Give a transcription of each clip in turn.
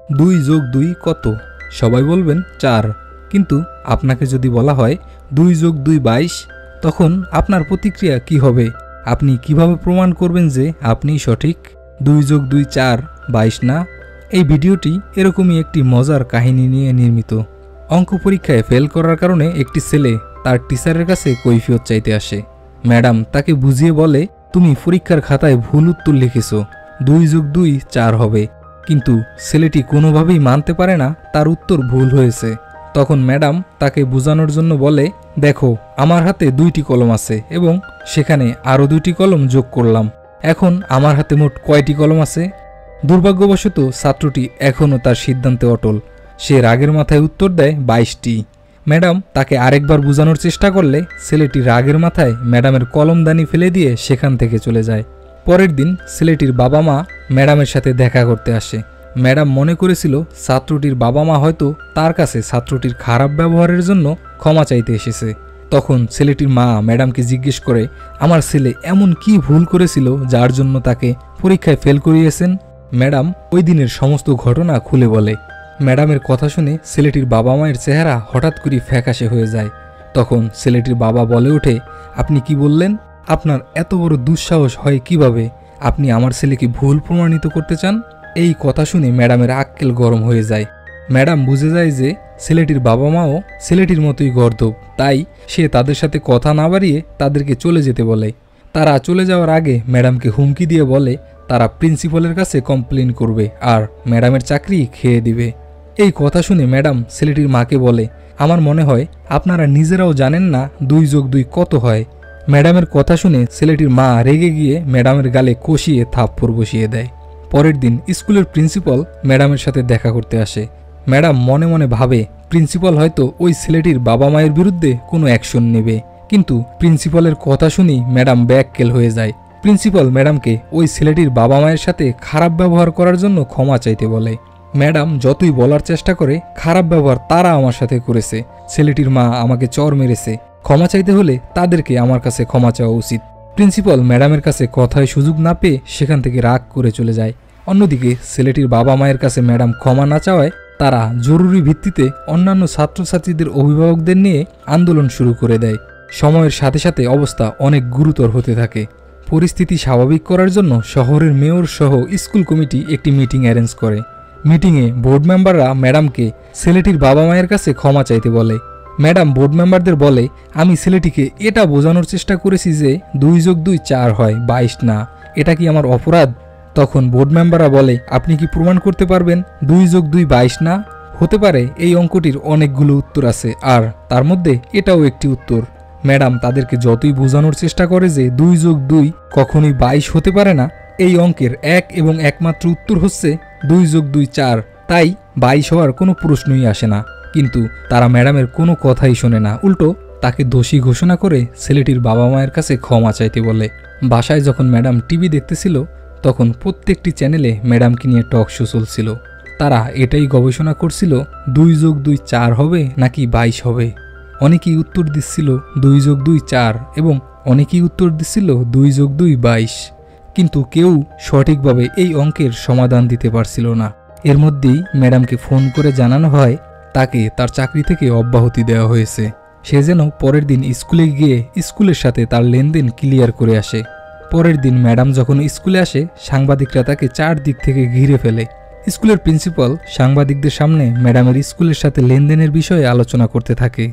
2 যোগ 2 কত? সবাই বলবেন 4। কিন্তু আপনাকে যদি বলা হয় 2 যোগ 2 22, তখন আপনার প্রতিক্রিয়া কি হবে? আপনি কিভাবে প্রমাণ করবেন যে আপনি সঠিক? 2 যোগ 2 4, 22 না? এই ভিডিওটি এরকমই একটি মজার কাহিনী নিয়ে নির্মিত। অঙ্ক পরীক্ষায় ফেল করার কারণে একটি ছেলে তার টিচারের কাছে কৈফিয়ত চাইতে আসে। ম্যাডাম তাকে বুঝিয়ে বলে, তুমি পরীক্ষার খাতায় ভুল উত্তর লিখেছ, 2 যোগ 2 4 হবে। কিন্তু ছেলেটি কোনোভাবেই মানতে পারে না তার উত্তর ভুল হয়েছে। তখন ম্যাডাম তাকে বোঝানোর জন্য বলে, দেখো আমার হাতে 2টি কলম আছে এবং সেখানে আরও 2টি কলম যোগ করলাম। এখন আমার হাতে মোট কয়টি কলম আছে? দুর্ভাগ্যবশত ছাত্রটি এখনও তার সিদ্ধান্তে অটল। সে রাগের মাথায় উত্তর দেয় 22টি। ম্যাডাম তাকে আরেকবার বোঝানোর চেষ্টা করলে ছেলেটি রাগের মাথায় ম্যাডামের কলমদানি ফেলে দিয়ে সেখান থেকে চলে যায়। পরের দিন ছেলেটির বাবা মা ম্যাডামের সাথে দেখা করতে আসে। ম্যাডাম মনে করেছিল ছাত্রটির বাবা মা হয়তো তার কাছে ছাত্রটির খারাপ ব্যবহারের জন্য ক্ষমা চাইতে এসেছে। তখন ছেলেটির মা ম্যাডামকে জিজ্ঞেস করে, আমার ছেলে এমন কি ভুল করেছিল যার জন্য তাকে পরীক্ষায় ফেল করিয়েছেন? ম্যাডাম ওই দিনের সমস্ত ঘটনা খুলে বলে। ম্যাডামের কথা শুনে ছেলেটির বাবা মায়ের চেহারা হঠাৎ করে ফ্যাকাশে হয়ে যায়। তখন ছেলেটির বাবা বলে ওঠে, আপনি কি বললেন? আপনার এত বড় দুঃসাহস হয় কিভাবে? আপনি আমার ছেলেকে ভুল প্রমাণিত করতে চান? এই কথা শুনে ম্যাডামের আক্কেল গরম হয়ে যায়। ম্যাডাম বুঝে যায় যে ছেলেটির বাবা মাও ছেলেটির মতোই গর্দভ, তাই সে তাদের সাথে কথা না বাড়িয়ে তাদেরকে চলে যেতে বলে। তারা চলে যাওয়ার আগে ম্যাডামকে হুমকি দিয়ে বলে তারা প্রিন্সিপালের কাছে কমপ্লেন করবে আর ম্যাডামের চাকরি খেয়ে দিবে। এই কথা শুনে ম্যাডাম ছেলেটির মাকে বলে, আমার মনে হয় আপনারা নিজেরাও জানেন না 2 যোগ 2 কত হয়। ম্যাডামের কথা শুনে ছেলেটির মা রেগে গিয়ে ম্যাডামের গালে কষিয়ে থাপ্পড় বসিয়ে দেয়। পরের দিন স্কুলের প্রিন্সিপাল ম্যাডামের সাথে দেখা করতে আসে। ম্যাডাম মনে মনে ভাবে প্রিন্সিপাল হয়তো ওই ছেলেটির বাবা মায়ের বিরুদ্ধে কোনো অ্যাকশন নেবে। কিন্তু প্রিন্সিপালের কথা শুনেই ম্যাডাম ব্যাককেল হয়ে যায়। প্রিন্সিপাল ম্যাডামকে ওই ছেলেটির বাবা মায়ের সাথে খারাপ ব্যবহার করার জন্য ক্ষমা চাইতে বলে। ম্যাডাম যতই বলার চেষ্টা করে, খারাপ ব্যবহার তারা আমার সাথে করেছে, ছেলেটির মা আমাকে চর মেরেছে, ক্ষমা চাইতে হলে তাদেরকে আমার কাছে ক্ষমা চাওয়া উচিত। প্রিন্সিপাল ম্যাডামের কাছে কথায় সুযোগ না পেয়ে সেখান থেকে রাগ করে চলে যায়। অন্যদিকে ছেলেটির বাবা মায়ের কাছে ম্যাডাম ক্ষমা না চাওয়ায় তারা জরুরি ভিত্তিতে অন্যান্য ছাত্রছাত্রীদের অভিভাবকদের নিয়ে আন্দোলন শুরু করে দেয়। সময়ের সাথে সাথে অবস্থা অনেক গুরুতর হতে থাকে। পরিস্থিতি স্বাভাবিক করার জন্য শহরের মেয়র সহ স্কুল কমিটি একটি মিটিং অ্যারেঞ্জ করে। মিটিংয়ে বোর্ড মেম্বাররা ম্যাডামকে ছেলেটির বাবা মায়ের কাছে ক্ষমা চাইতে বলে। ম্যাডাম বোর্ড মেম্বারদের বলে, আমি ছেলেটিকে এটা বোঝানোর চেষ্টা করেছি যে 2 যোগ 2 4 হয়, 22 না। এটা কি আমার অপরাধ? তখন বোর্ড মেম্বাররা বলে, আপনি কি প্রমাণ করতে পারবেন 2 যোগ 2 22 না? হতে পারে এই অঙ্কটির অনেকগুলো উত্তর আছে আর তার মধ্যে এটাও একটি উত্তর। ম্যাডাম তাদেরকে যতই বোঝানোর চেষ্টা করে যে 2 যোগ 2 কখনোই 22 হতে পারে না, এই অঙ্কের এক এবং একমাত্র উত্তর হচ্ছে 2 যোগ 2 4, তাই 22 হওয়ার কোনো প্রশ্নই আসে না। কিন্তু তারা ম্যাডামের কোনো কথাই শোনে না, উল্টো তাকে দোষী ঘোষণা করে ছেলেটির বাবা মায়ের কাছে ক্ষমা চাইতে বলে। বাসায় যখন ম্যাডাম টিভি দেখতেছিল তখন প্রত্যেকটি চ্যানেলে ম্যাডামকে নিয়ে টক শো চলছিল। তারা এটাই গবেষণা করছিল 2 যোগ 2 4 হবে নাকি 22 হবে। অনেকেই উত্তর দিচ্ছিল 2 যোগ 2 4 এবং অনেকেই উত্তর দিচ্ছিল 2 যোগ 2 22, কিন্তু কেউ সঠিকভাবে এই অঙ্কের সমাধান দিতে পারছিল না। এর মধ্যেই ম্যাডামকে ফোন করে জানানো হয় তাকে তার চাকরি থেকে অব্যাহতি দেওয়া হয়েছে। সে যেন পরের দিন স্কুলে গিয়ে স্কুলের সাথে তার লেনদেন ক্লিয়ার করে আসে। পরের দিন ম্যাডাম যখন স্কুলে আসে, সাংবাদিকরা তাকে চারদিক থেকে ঘিরে ফেলে। স্কুলের প্রিন্সিপাল সাংবাদিকদের সামনে ম্যাডামের স্কুলের সাথে লেনদেনের বিষয়ে আলোচনা করতে থাকে।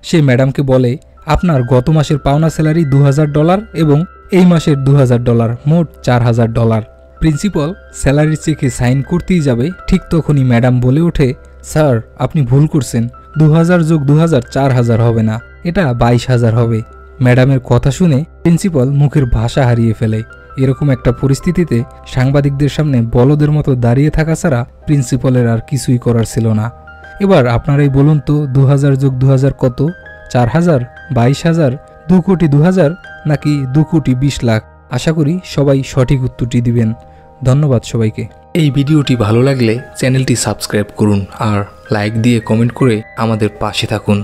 সে ম্যাডামকে বলে, আপনার গত মাসের পাওনা স্যালারি $2000 এবং এই মাসের $2000, মোট $4000। প্রিন্সিপাল স্যালারির চেকে সাইন করতেই যাবে, ঠিক তখনই ম্যাডাম বলে ওঠে, স্যার আপনি ভুল করছেন, 2000 যোগ 2000 4000 হবে না, এটা 22000 হবে। ম্যাডামের কথা শুনে প্রিন্সিপাল মুখের ভাষা হারিয়ে ফেলে। এরকম একটা পরিস্থিতিতে সাংবাদিকদের সামনে বলদের মতো দাঁড়িয়ে থাকা ছাড়া প্রিন্সিপালের আর কিছুই করার ছিল না। এবার আপনারাই বলুন তো, 2000 যোগ 2000 কত? 4000, 22000, 2 কোটি 2000 নাকি 2 কোটি 20 লাখ? আশা করি সবাই সঠিক উত্তরটি দিবেন। ধন্যবাদ সবাইকে। এই ভিডিওটি ভালো লাগলে চ্যানেলটি সাবস্ক্রাইব করুন আর লাইক দিয়ে কমেন্ট করে আমাদের পাশে থাকুন।